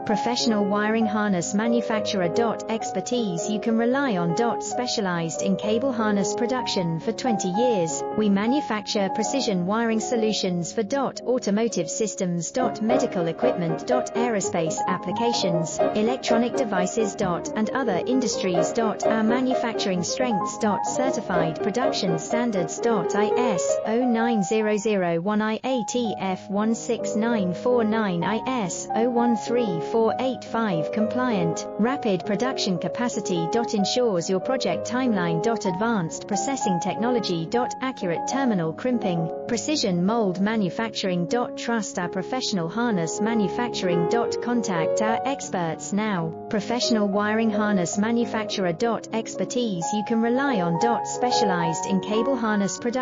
Professional wiring harness manufacturer. Expertise you can rely on. Specialized in cable harness production for 20 years. We manufacture precision wiring solutions for automotive systems, medical equipment, aerospace applications, electronic devices, and other industries. Our manufacturing strengths. Certified production standards. IS 09001 IATF 16949 IS 013485 compliant. Rapid production capacity. Ensures your project timeline. Advanced processing technology. Accurate terminal crimping. Precision mold manufacturing. Trust our professional harness manufacturing. Contact our experts now. Professional wiring harness manufacturer. Expertise you can rely on. Specialized in cable harness production.